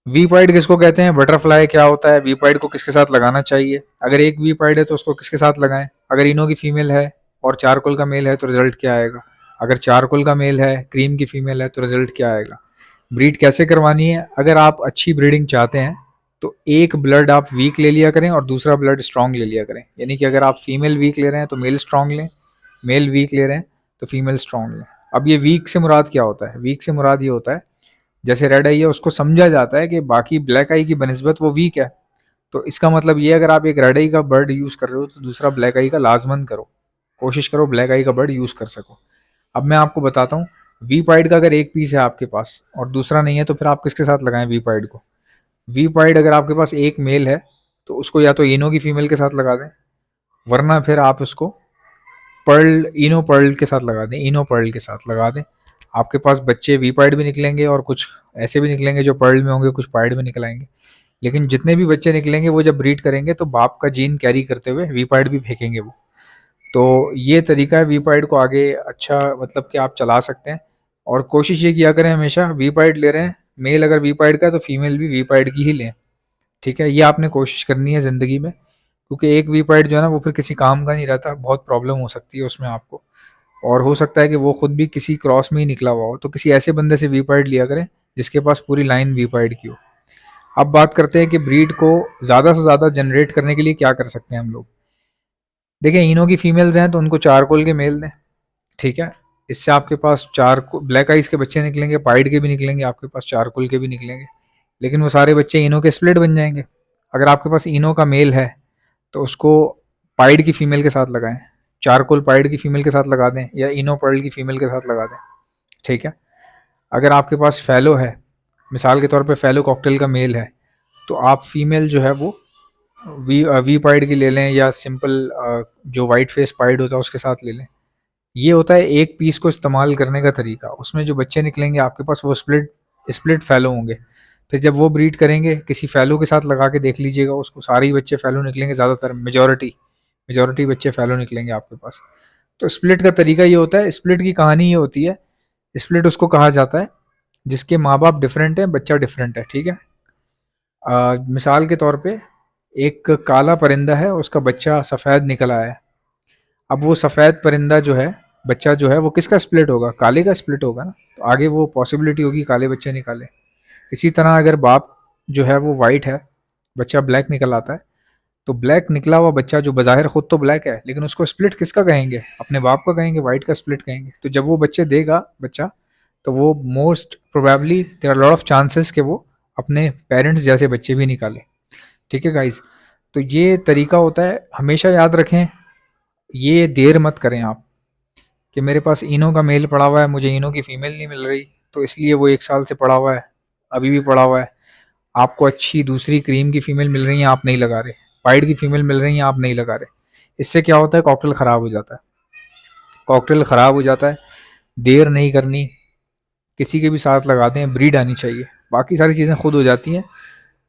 We pied किसको कहते हैं, बटरफ्लाई क्या होता है, वी पाइड को किसके साथ लगाना चाहिए, अगर एक वी पाइड है तो उसको किसके साथ लगाएं, अगर इनो की फीमेल है और चारकोल का मेल है तो रिजल्ट क्या आएगा, अगर चारकोल का मेल है क्रीम की फीमेल है तो रिजल्ट क्या आएगा। ब्रीड कैसे करवानी है, अगर आप अच्छी ब्रीडिंग चाहते हैं तो एक ब्लड आप वीक ले लिया करें और दूसरा ब्लड स्ट्रांग ले लिया करें। यानी कि अगर आप फीमेल वीक ले रहे हैं तो मेल स्ट्रांग लें, मेल वीक ले रहे हैं तो फीमेल स्ट्रांग लें। अब ये वीक से मुराद क्या होता है, वीक से मुराद ये होता है जैसे रेड आई है उसको समझा जाता है कि बाकी ब्लैक आई की बनस्बत वो वीक है, तो इसका मतलब ये अगर आप एक रेड आई का बर्ड यूज़ कर रहे हो तो दूसरा ब्लैक आई का लाजमन करो, कोशिश करो ब्लैक आई का बर्ड यूज़ कर सको। अब मैं आपको बताता हूँ, वी पाइड का अगर एक पीस है आपके पास और दूसरा नहीं है तो फिर आप किसके साथ लगाएं वी पाइड को। वी पाइड अगर आपके पास एक मेल है तो उसको या तो इनो की फीमेल के साथ लगा दें, वरना फिर आप उसको पर्ल इनो पर्ल के साथ लगा दें, इनो पर्ल के साथ लगा दें। आपके पास बच्चे वी पाइड भी निकलेंगे और कुछ ऐसे भी निकलेंगे जो पर्ल में होंगे, कुछ पाइड में निकल आएंगे। लेकिन जितने भी बच्चे निकलेंगे वो जब ब्रीड करेंगे तो बाप का जीन कैरी करते हुए वी पाइड भी फेंकेंगे वो। तो ये तरीका है वी पाइड को आगे अच्छा मतलब कि आप चला सकते हैं। और कोशिश ये किया करें हमेशा, वी पाइड ले रहे हैं मेल अगर वी पाइड का है तो फीमेल भी वी पाइड की ही लें। ठीक है, ये आपने कोशिश करनी है ज़िंदगी में, क्योंकि एक वी पाइड जो है ना वो फिर किसी काम का नहीं रहता, बहुत प्रॉब्लम हो सकती है उसमें आपको। और हो सकता है कि वो खुद भी किसी क्रॉस में ही निकला हुआ हो, तो किसी ऐसे बंदे से वी पाइड लिया करें जिसके पास पूरी लाइन वी पाइड की हो। अब बात करते हैं कि ब्रीड को ज़्यादा से ज़्यादा जनरेट करने के लिए क्या कर सकते हैं हम लोग। देखिए, इनो की फीमेल्स हैं तो उनको चारकोल के मेल दें। ठीक है, इससे आपके पास चार ब्लैक आइज के बच्चे निकलेंगे, पाइड के भी निकलेंगे, आपके पास चारकोल के भी निकलेंगे, लेकिन वो सारे बच्चे इनो के स्प्लिट बन जाएंगे। अगर आपके पास इनो का मेल है तो उसको पाइड की फीमेल के साथ लगाएं, चारकोल पाइड की फीमेल के साथ लगा दें या इनो पर्ल की फीमेल के साथ लगा दें। ठीक है, अगर आपके पास फैलो है, मिसाल के तौर पे फैलो कॉकटेल का मेल है, तो आप फीमेल जो है वो वी पाइड की ले लें या सिंपल जो वाइट फेस पाइड होता है उसके साथ ले लें। ये होता है एक पीस को इस्तेमाल करने का तरीका, उसमें जो बच्चे निकलेंगे आपके पास वो स्प्लिट स्प्लिट फैलो होंगे। फिर जब वो ब्रीड करेंगे किसी फैलो के साथ लगा के देख लीजिएगा, उसको सारे ही बच्चे फैलो निकलेंगे, ज़्यादातर मेजॉरिटी मेजॉरिटी बच्चे फैलो निकलेंगे आपके पास। तो स्प्लिट का तरीका ये होता है, स्प्लिट की कहानी ये होती है, स्प्लिट उसको कहा जाता है जिसके माँ बाप डिफरेंट है, बच्चा डिफरेंट है। ठीक है, मिसाल के तौर पे एक काला परिंदा है, उसका बच्चा सफ़ेद निकल आया है। अब वो सफ़ेद परिंदा जो है, बच्चा जो है वो किसका स्प्लिट होगा, काले का स्प्लिट होगा ना, तो आगे वो पॉसिबिलिटी होगी काले बच्चे निकाले। इसी तरह अगर बाप जो है वो वाइट है, बच्चा ब्लैक निकल आता है, तो ब्लैक निकला हुआ बच्चा जो बज़ाहिर खुद तो ब्लैक है लेकिन उसको स्प्लिट किसका कहेंगे, अपने बाप का कहेंगे, वाइट का स्प्लिट कहेंगे। तो जब वो बच्चे देगा बच्चा, तो वो most probably there are lot of chances कि वो अपने पेरेंट्स जैसे बच्चे भी निकाले। ठीक है गाइज, तो ये तरीका होता है, हमेशा याद रखें, ये देर मत करें आप कि मेरे पास इनो का मेल पड़ा हुआ है, मुझे इनो की फीमेल नहीं मिल रही तो इसलिए वो 1 साल से पड़ा हुआ है, अभी भी पड़ा हुआ है। आपको अच्छी दूसरी क्रीम की फीमेल मिल रही है, आप नहीं लगा रहे, पाइड की फीमेल मिल रही है, आप नहीं लगा रहे। इससे क्या होता है, कॉकटेल ख़राब हो जाता है, कॉकटेल ख़राब हो जाता है। देर नहीं करनी, किसी के भी साथ लगा दें, ब्रीड आनी चाहिए, बाकी सारी चीज़ें खुद हो जाती हैं।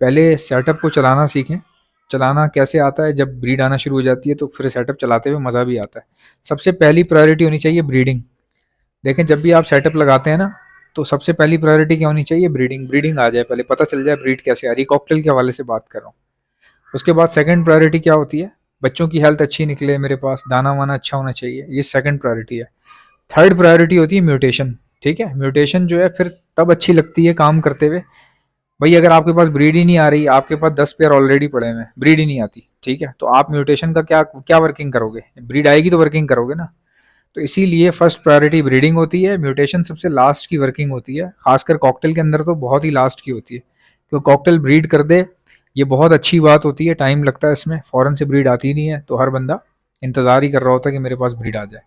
पहले सेटअप को चलाना सीखें। चलाना कैसे आता है, जब ब्रीड आना शुरू हो जाती है तो फिर सेटअप चलाते हुए मज़ा भी आता है। सबसे पहली प्रायोरिटी होनी चाहिए ब्रीडिंग। देखें, जब भी आप सेटअप लगाते हैं ना, तो सबसे पहली प्रायोरिटी क्या होनी चाहिए, ब्रीडिंग। ब्रीडिंग आ जाए, पहले पता चल जाए ब्रीड कैसे आ रही, कॉकटेल के हवाले से बात कर रहा हूँ। उसके बाद सेकंड प्रायोरिटी क्या होती है, बच्चों की हेल्थ अच्छी निकले, मेरे पास दाना वाना अच्छा होना चाहिए, ये सेकंड प्रायोरिटी है। थर्ड प्रायोरिटी होती है म्यूटेशन। ठीक है, म्यूटेशन जो है फिर तब अच्छी लगती है काम करते हुए। भाई अगर आपके पास ब्रीड ही नहीं आ रही, आपके पास 10 पेयर ऑलरेडी पड़े हुए हैं, ब्रीड ही नहीं आती, ठीक है, तो आप म्यूटेशन का क्या क्या वर्किंग करोगे, ब्रीड आएगी तो वर्किंग करोगे ना। तो इसीलिए फर्स्ट प्रायोरिटी ब्रीडिंग होती है, म्यूटेशन सबसे लास्ट की वर्किंग होती है, खासकर कॉकटेल के अंदर तो बहुत ही लास्ट की होती है। क्योंकि कॉकटेल ब्रीड कर दे ये बहुत अच्छी बात होती है, टाइम लगता है इसमें, फ़ौरन से ब्रीड आती नहीं है, तो हर बंदा इंतज़ार ही कर रहा होता है कि मेरे पास ब्रीड आ जाए।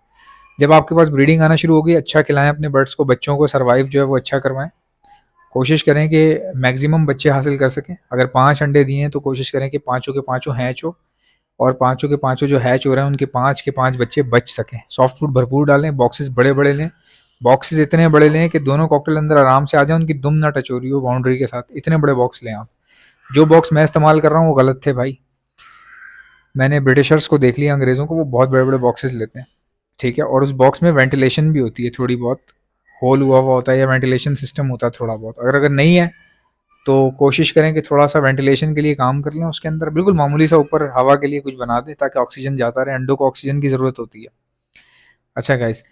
जब आपके पास ब्रीडिंग आना शुरू होगी, अच्छा खिलाएं अपने बर्ड्स को, बच्चों को सर्वाइव जो है वो अच्छा करवाएं। कोशिश करें कि मैक्सिमम बच्चे हासिल कर सकें। अगर 5 अंडे दिए हैं तो कोशिश करें कि पाँचों के पाँचों हैच हो, और पाँचों के पाँचों जो हैच हो रहे हैं उनके 5 के 5 बच्चे बच सकें। सॉफ्ट फूड भरपूर डालें, बॉक्सेस बड़े बड़े लें, बॉक्सेस इतने बड़े लें कि दोनों कॉकटेल अंदर आराम से आ जाए, उनकी दुम ना टच हो रही हो बाउंड्री के साथ, इतने बड़े बॉक्स लें आप। जो बॉक्स मैं इस्तेमाल कर रहा हूँ वो गलत थे भाई, मैंने ब्रिटिशर्स को देख लिया, अंग्रेज़ों को, वो बहुत बड़े बड़े बॉक्सेस लेते हैं। ठीक है, और उस बॉक्स में वेंटिलेशन भी होती है, थोड़ी बहुत होल हुआ हुआ होता है या वेंटिलेशन सिस्टम होता है थोड़ा बहुत, अगर अगर नहीं है तो कोशिश करें कि थोड़ा-सा वेंटिलेशन के लिए काम कर लें उसके अंदर, बिल्कुल मामूली सा ऊपर हवा के लिए कुछ बना दें ताकि ऑक्सीजन जाता रहे, अंडों को ऑक्सीजन की ज़रूरत होती है। अच्छा गाइस,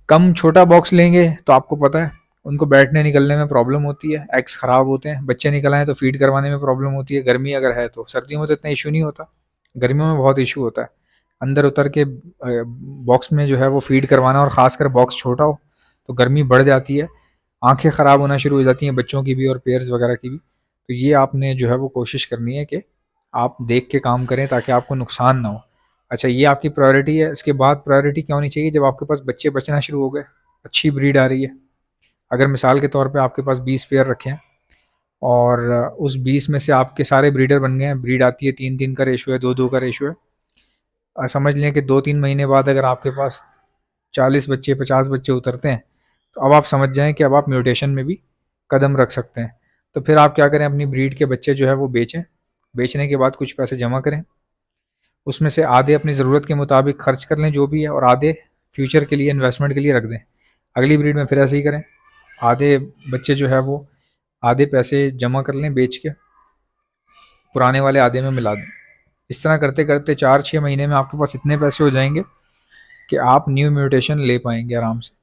कम छोटा बॉक्स लेंगे तो आपको पता है उनको बैठने निकलने में प्रॉब्लम होती है, एग्स खराब होते हैं, बच्चे निकल आए तो फीड करवाने में प्रॉब्लम होती है, गर्मी अगर है तो। सर्दियों में तो इतना इशू नहीं होता, गर्मियों में बहुत इशू होता है। अंदर उतर के बॉक्स में जो है वो फीड करवाना, और ख़ासकर बॉक्स छोटा हो तो गर्मी बढ़ जाती है, आंखें ख़राब होना शुरू हो जाती हैं बच्चों की भी और पेयर्स वगैरह की भी। तो ये आपने जो है वो कोशिश करनी है कि आप देख के काम करें ताकि आपको नुकसान ना हो। अच्छा, ये आपकी प्रायोरिटी है। इसके बाद प्रायोरिटी क्या होनी चाहिए, जब आपके पास बच्चे बचना शुरू हो गए, अच्छी ब्रीड आ रही है, अगर मिसाल के तौर पे आपके पास 20 पेयर रखे हैं और उस 20 में से आपके सारे ब्रीडर बन गए हैं, ब्रीड आती है 3-3 का रेशो है, 2-2 का रेशो है, समझ लें कि 2-3 महीने बाद अगर आपके पास 40 बच्चे 50 बच्चे उतरते हैं, तो अब आप समझ जाएं कि अब आप म्यूटेशन में भी कदम रख सकते हैं। तो फिर आप क्या करें, अपनी ब्रीड के बच्चे जो है वो बेचें, बेचने के बाद कुछ पैसे जमा करें, उसमें से आधे अपनी ज़रूरत के मुताबिक खर्च कर लें जो भी है, और आधे फ्यूचर के लिए इन्वेस्टमेंट के लिए रख दें। अगली ब्रीड में फिर ऐसे ही करें, आधे बच्चे जो है वो आधे पैसे जमा कर लें बेच के, पुराने वाले आधे में मिला दें। इस तरह करते करते 4-6 महीने में आपके पास इतने पैसे हो जाएंगे कि आप न्यू म्यूटेशन ले पाएंगे आराम से।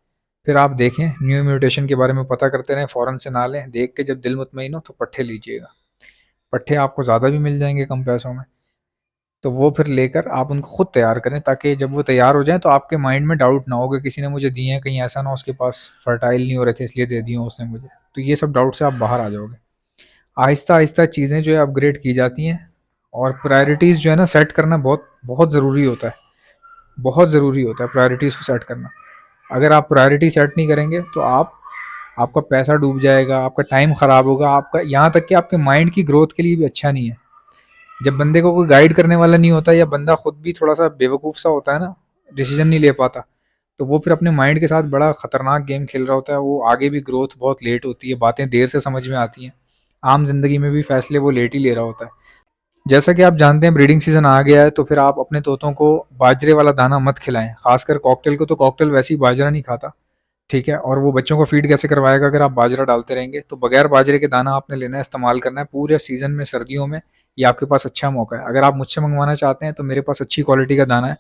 फिर आप देखें, न्यू म्यूटेशन के बारे में पता करते रहें, फ़ौरन से ना लें, देख के जब दिल मुतमईन हो तो पट्ठे लीजिएगा। पट्ठे आपको ज़्यादा भी मिल जाएंगे कम पैसों में, तो वो फिर लेकर आप उनको खुद तैयार करें, ताकि जब वो तैयार हो जाएं तो आपके माइंड में डाउट ना हो कि किसी ने मुझे दिए हैं, कहीं ऐसा ना हो उसके पास फर्टाइल नहीं हो रहे थे इसलिए दे दिए हों उसने मुझे। तो ये सब डाउट से आप बाहर आ जाओगे। आहिस्ता आहिस्ता चीज़ें जो है अपग्रेड की जाती हैं, और प्रायोरिटीज़ जो है ना सेट करना बहुत बहुत ज़रूरी होता है, बहुत ज़रूरी होता है प्रायोरिटीज़ को सेट करना। अगर आप प्रायोरिटी सेट नहीं करेंगे तो आपका पैसा डूब जाएगा, आपका टाइम ख़राब होगा, आपका यहाँ तक कि आपके माइंड की ग्रोथ के लिए भी अच्छा नहीं है। जब बंदे को कोई गाइड करने वाला नहीं होता, या बंदा खुद भी थोड़ा सा बेवकूफ़ सा होता है ना, डिसीजन नहीं ले पाता, तो वो फिर अपने माइंड के साथ बड़ा ख़तरनाक गेम खेल रहा होता है। वो आगे भी ग्रोथ बहुत लेट होती है, बातें देर से समझ में आती हैं, आम जिंदगी में भी फैसले वो लेट ही ले रहा होता है। जैसा कि आप जानते हैं ब्रीडिंग सीजन आ गया है, तो फिर आप अपने तोतों को बाजरे वाला दाना मत खिलाएं, खासकर कॉकटेल को। तो कॉकटेल वैसे ही बाजरा नहीं खाता, ठीक है, और वो बच्चों को फीड कैसे करवाएगा अगर आप बाजरा डालते रहेंगे। तो बगैर बाजरे के दाना आपने लेना है, इस्तेमाल करना है पूरे सीजन में, सर्दियों में ये आपके पास अच्छा मौका है। अगर आप मुझसे मंगवाना चाहते हैं तो मेरे पास अच्छी क्वालिटी का दाना है,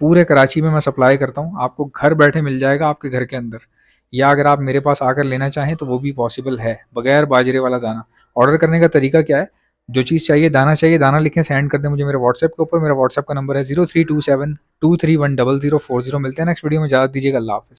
पूरे कराची में मैं सप्लाई करता हूँ, आपको घर बैठे मिल जाएगा आपके घर के अंदर। या अगर आप मेरे पास आकर लेना चाहें तो वो भी पॉसिबल है, बगैर बाजरे वाला दाना। ऑर्डर करने का तरीका क्या है, जो चीज़ चाहिए दाना लिखें, सेंड कर दें मुझे मेरे व्हाट्सएप के ऊपर। मेरा व्हाट्सएप का नंबर है 0327 231 0040। मिलते हैं नेक्स्ट वीडियो में, इजाज़त दीजिएगा, अल्लाह हाफ़िज़।